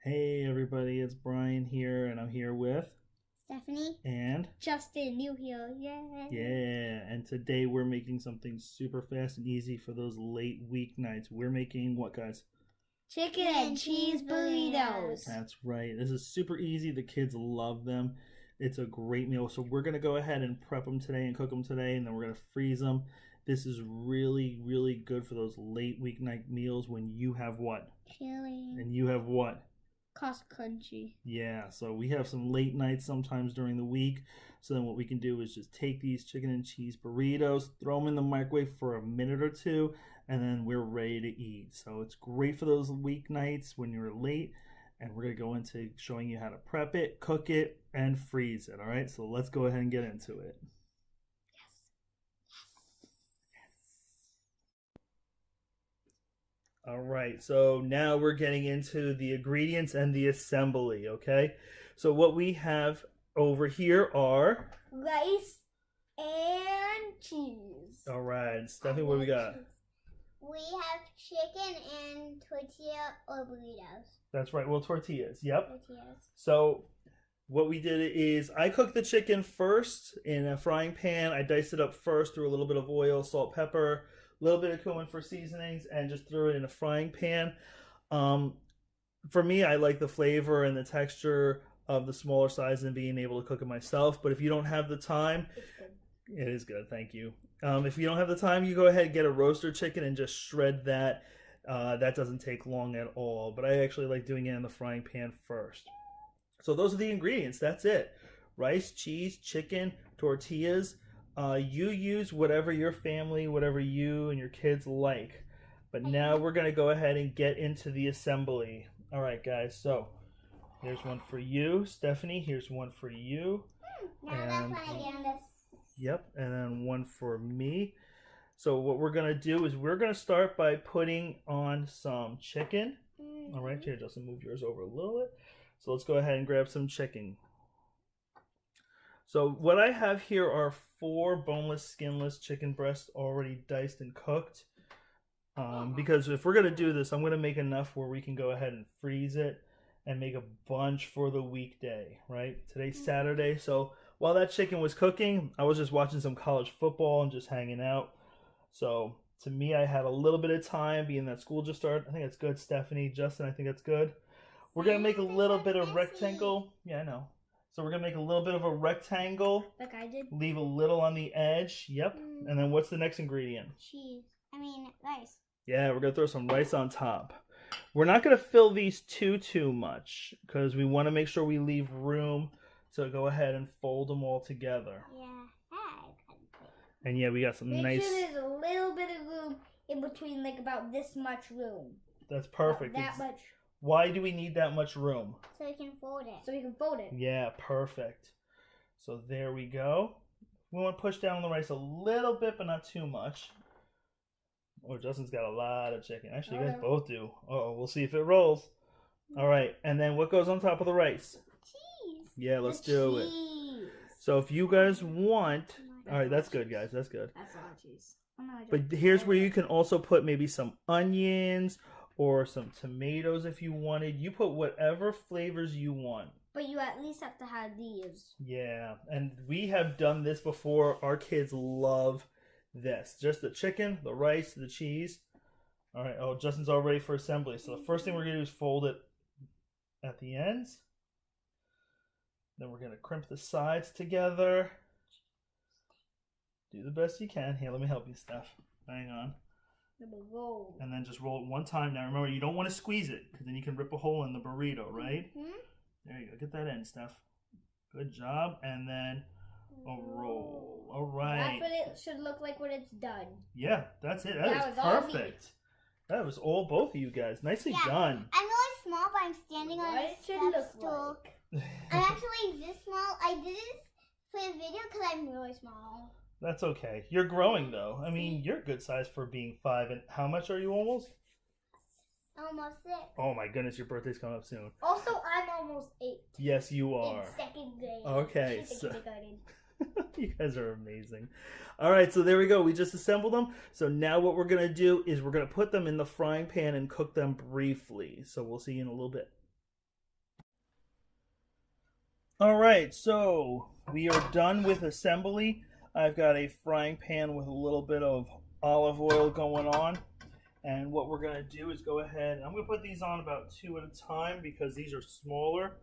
Hey everybody, it's Brian here, and I'm here with Stephanie and Justin, new here, yay! yeah, and today we're making something super fast and easy for those late weeknights. We're making what, guys? Chicken and cheese burritos. That's right. This is super easy. The kids love them. It's a great meal. So we're gonna go ahead and prep them today and cook them today, and then we're gonna freeze them. This is really, really good for those late weeknight meals when you have what? Chili. And you have what? Cost crunchy. Yeah, so we have some late nights sometimes during the week. So then what we can do is just take these chicken and cheese burritos, throw them in the microwave for a minute or two, and then we're ready to eat. So it's great for those weeknights when you're late. And we're going to go into showing you how to prep it, cook it, and freeze it. All right, so let's go ahead and get into it. All right, so now we're getting into the ingredients and the assembly, okay? So what we have over here are... rice and cheese. All right, Stephanie, what do we got? We have chicken and tortilla or burritos. That's right, well, tortillas, yep. Tortillas. So what we did is I cooked the chicken first in a frying pan. I diced it up first, threw a little bit of oil, salt, pepper, a little bit of cumin for seasonings, and just threw it in a frying pan. For me, I like the flavor and the texture of the smaller size and being able to cook it myself. But if you don't have the time, It's good. it is good, thank you. If you don't have the time, you go ahead and get a roaster chicken and just shred that. That doesn't take long at all. But I actually like doing it in the frying pan first. So those are the ingredients. That's it. Rice, cheese, chicken, tortillas. You use whatever your family, whatever you and your kids like. But now we're going to go ahead and get into the assembly. All right, guys. So here's one for you, Stephanie. Here's one for you. Now that's when I get on this. Yep, and then one for me. So what we're going to do is we're going to start by putting on some chicken. All right, here, Justin, move yours over a little bit. So let's go ahead and grab some chicken. So what I have here are 4 boneless, skinless chicken breasts already diced and cooked. Because if we're going to do this, I'm going to make enough where we can go ahead and freeze it and make a bunch for the weekday, right? Today's Saturday, so while that chicken was cooking, I was just watching some college football and just hanging out. So to me, I had a little bit of time being that school just started. I think that's good, Stephanie. Justin, I think that's good. We're going to make a little bit of rectangle. Yeah, I know. So we're going to make a little bit of a rectangle. Like I did. Leave a little on the edge. Yep. And then what's the next ingredient? Cheese. I mean, rice. Yeah, we're going to throw some rice on top. We're not going to fill these too much because we want to make sure we leave room to go ahead and fold them all together. Yeah. And yeah, we got some Make nice... sure there's a little bit of room in between, like about this much room. That's perfect. That much. Why do we need that much room? So you can fold it. So you can fold it. Yeah, perfect. So there we go. We want to push down the rice a little bit, but not too much. Oh, Justin's got a lot of chicken. Actually, you guys both do. Uh-oh, we'll see if it rolls. All right, and then what goes on top of the rice? Cheese. Yeah, let's do it. So if you guys want... All right, that's good, guys. That's good. That's a lot of cheese. But here's where you can also put maybe some onions or some tomatoes if you wanted. You put whatever flavors you want. But you at least have to have these. Yeah, and we have done this before. Our kids love this. Just the chicken, the rice, the cheese. All right, oh, Justin's all ready for assembly. So the first thing we're going to do is fold it at the ends. Then we're going to crimp the sides together. Do the best you can. Here, let me help you, Steph. Hang on. Roll. And then just roll it one time. Now remember, you don't want to squeeze it because then you can rip a hole in the burrito, right? There you go. Get that in, Steph. Good job. And then a roll. All right. That's what it should look like when it's done. Yeah, that's it. That is perfect. That was all both of you guys. Nicely done. I'm really small, but I'm standing on a step stool. I'm actually this small. I did this for the video because I'm really small. That's okay. You're growing, though. I mean, you're good size for being 5. And how much are you almost? Almost 6. Oh, my goodness. Your birthday's coming up soon. Also, I'm almost 8. Yes, you are. In 2nd grade. Okay. So... You guys are amazing. All right, so there we go. We just assembled them. So now what we're going to do is we're going to put them in the frying pan and cook them briefly. So we'll see you in a little bit. All right, so we are done with assembly. I've got a frying pan with a little bit of olive oil going on. And what we're going to do is go ahead. I'm going to put these on about 2 at a time because these are smaller.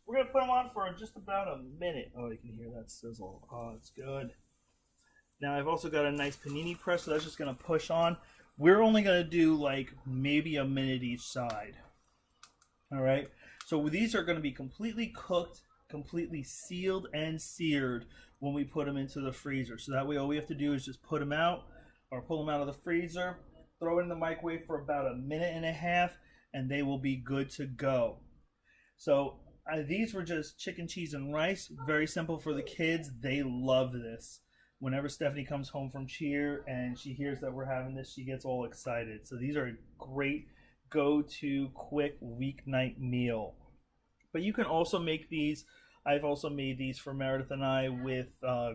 We're going to put them on for just about a minute. Oh, you can hear that sizzle. Oh, it's good. Now I've also got a nice panini press, so that's just going to push on. We're only going to do like maybe a minute each side. All right. So these are going to be completely cooked, completely sealed and seared when we put them into the freezer. So that way all we have to do is just put them out or pull them out of the freezer, throw it in the microwave for about a minute and a half, and they will be good to go. So these were just chicken, cheese, and rice. Very simple for the kids. They love this. Whenever Stephanie comes home from cheer and she hears that we're having this, she gets all excited. So these are a great go-to quick weeknight meal. But you can also make these. I've also made these for Meredith and I with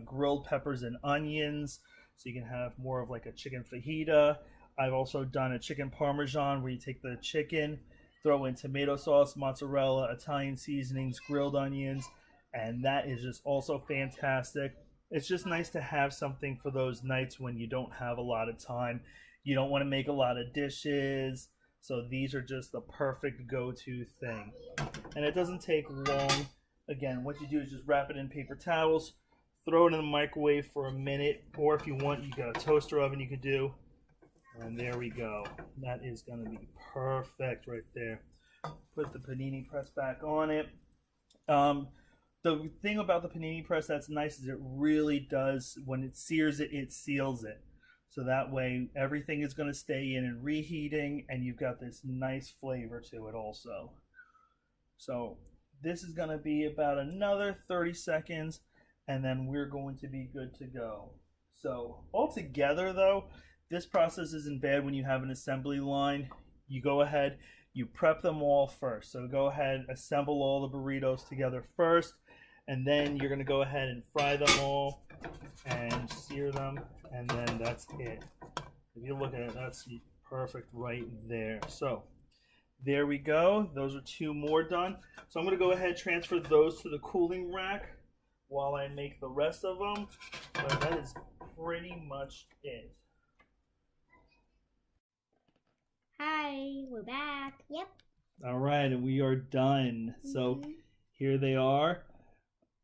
grilled peppers and onions, so you can have more of like a chicken fajita. I've also done a chicken parmesan where you take the chicken, throw in tomato sauce, mozzarella, Italian seasonings, grilled onions, and that is just also fantastic. It's just nice to have something for those nights when you don't have a lot of time. You don't want to make a lot of dishes. So these are just the perfect go-to thing. And it doesn't take long. Again, what you do is just wrap it in paper towels, throw it in the microwave for a minute, or if you want, you got a toaster oven you could do. And there we go. That is going to be perfect right there. Put the panini press back on it. The thing about the panini press that's nice is it really does, when it sears it, it seals it. So that way everything is going to stay in and reheating, and you've got this nice flavor to it also. So this is going to be about another 30 seconds, and then we're going to be good to go. So altogether though, this process isn't bad when you have an assembly line. You go ahead, you prep them all first. So go ahead, assemble all the burritos together first, and then you're going to go ahead and fry them all and sear them, and then that's it. If you look at it, that's perfect right there. So there we go. Those are 2 more done. So I'm going to go ahead and transfer those to the cooling rack while I make the rest of them. But that is pretty much it. Hi, we're back. Yep. All right, and we are done. So here they are.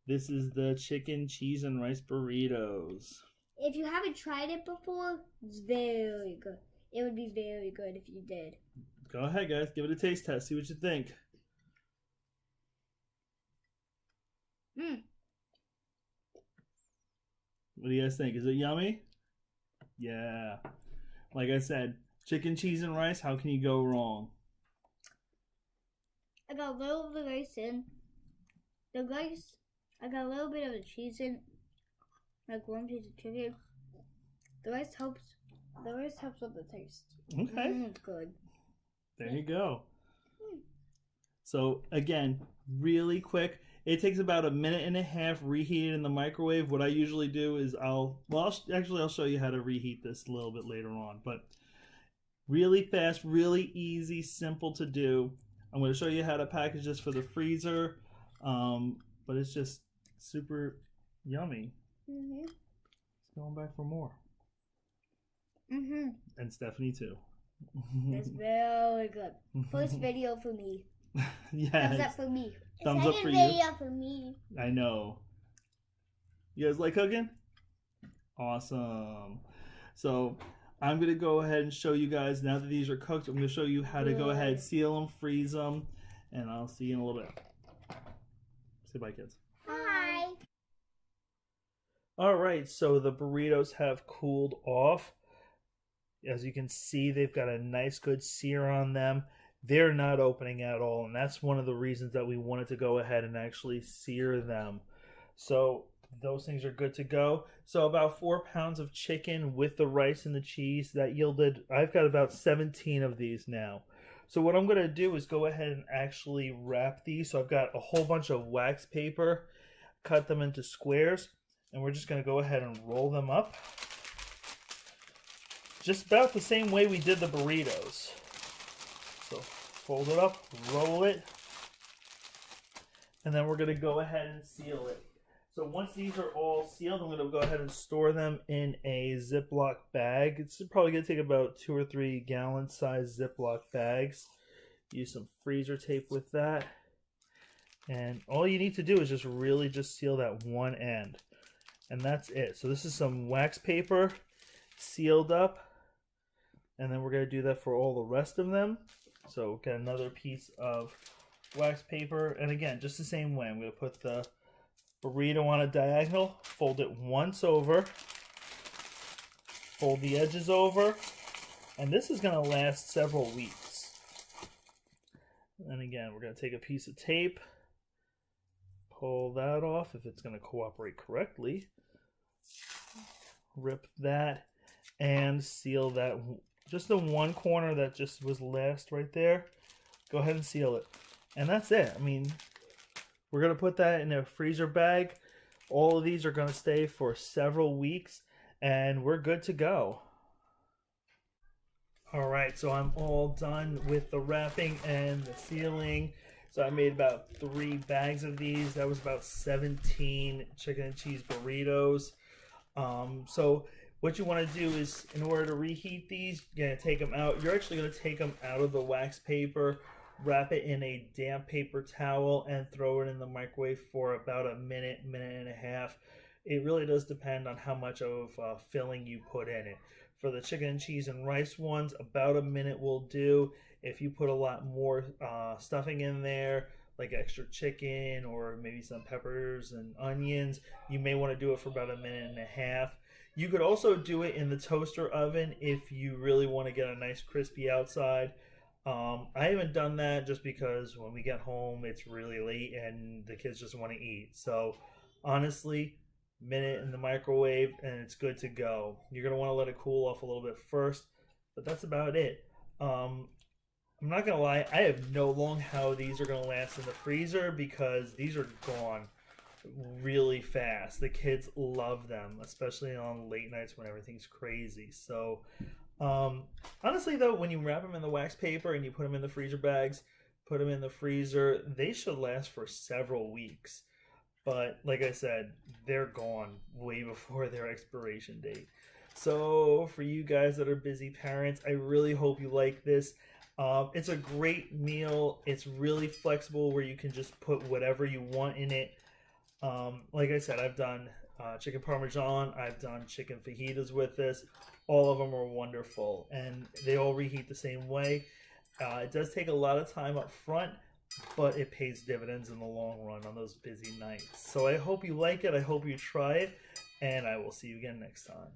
This is the chicken, cheese, and rice burritos. If you haven't tried it before, it's very good. It would be very good if you did. Go ahead, guys. Give it a taste test. See what you think. What do you guys think? Is it yummy? Yeah. Like I said, chicken, cheese, and rice, how can you go wrong? I got a little of the rice in. The rice, I got a little bit of the cheese in. Like 1 piece of chicken. The rice helps with the taste. Okay. It's good. There you go. So again, really quick. It takes about a minute and a half reheated in the microwave. What I usually do is I'll show you how to reheat this a little bit later on. But really fast, really easy, simple to do. I'm going to show you how to package this for the freezer. But it's just super yummy. It's going back for more. And Stephanie too. That's very good. First video for me. Yes. Thumbs up for me. Thumbs up for you. Video for me. I know. You guys like cooking? Awesome. So I'm going to go ahead and show you guys, now that these are cooked, I'm going to show you how to go ahead, seal them, freeze them, and I'll see you in a little bit. Say bye, kids. Hi. All right, so the burritos have cooled off. As you can see, they've got a nice good sear on them. They're not opening at all, and that's one of the reasons that we wanted to go ahead and actually sear them. So those things are good to go. So about 4 pounds of chicken with the rice and the cheese, that yielded, I've got about 17 of these now. So what I'm going to do is go ahead and actually wrap these. So I've got a whole bunch of wax paper, cut them into squares, and we're just going to go ahead and roll them up. Just about the same way we did the burritos. So fold it up, roll it, And then we're going to go ahead and seal it. So once these are all sealed, I'm going to go ahead and store them in a Ziploc bag. It's probably going to take about 2 or 3 gallon size Ziploc bags. Use some freezer tape with that. And all you need to do is just really just seal that one end. And that's it. So this is some wax paper sealed up. And then we're going to do that for all the rest of them. So get another piece of wax paper. And again, just the same way. I'm going to put the burrito on a diagonal, fold it once over, fold the edges over, and this is going to last several weeks. And again, we're going to take a piece of tape, pull that off if it's going to cooperate correctly, rip that, and seal that, just the one corner that just was last right there. Go ahead and seal it. And that's it. I mean, we're going to put that in a freezer bag. All of these are going to stay for several weeks, and we're good to go. All right, so I'm all done with the wrapping and the sealing. So I made about 3 bags of these. That was about 17 chicken and cheese burritos. So what you want to do is, in order to reheat these, you're going to take them out. You're actually going to take them out of the wax paper, wrap it in a damp paper towel, and throw it in the microwave for about a minute, minute and a half. It really does depend on how much of filling you put in it. For the chicken and cheese and rice ones, about a minute will do. If you put a lot more stuffing in there, like extra chicken or maybe some peppers and onions, you may want to do it for about a minute and a half. You could also do it in the toaster oven if you really want to get a nice crispy outside. I haven't done that just because when we get home it's really late and the kids just want to eat. So honestly, minute in the microwave and it's good to go. You're going to want to let it cool off a little bit first, but that's about it. I'm not going to lie, I have no long how these are going to last in the freezer because these are gone really fast. The kids love them, especially on late nights when everything's crazy. So honestly though, when you wrap them in the wax paper and you put them in the freezer bags, put them in the freezer, they should last for several weeks. But like I said, they're gone way before their expiration date. So for you guys that are busy parents, I really hope you like this. It's a great meal. It's really flexible where you can just put whatever you want in it. Like I said, I've done chicken parmesan. I've done chicken fajitas with this. All of them are wonderful, and they all reheat the same way. It does take a lot of time up front, but it pays dividends in the long run on those busy nights. So I hope you like it. I hope you try it, and I will see you again next time.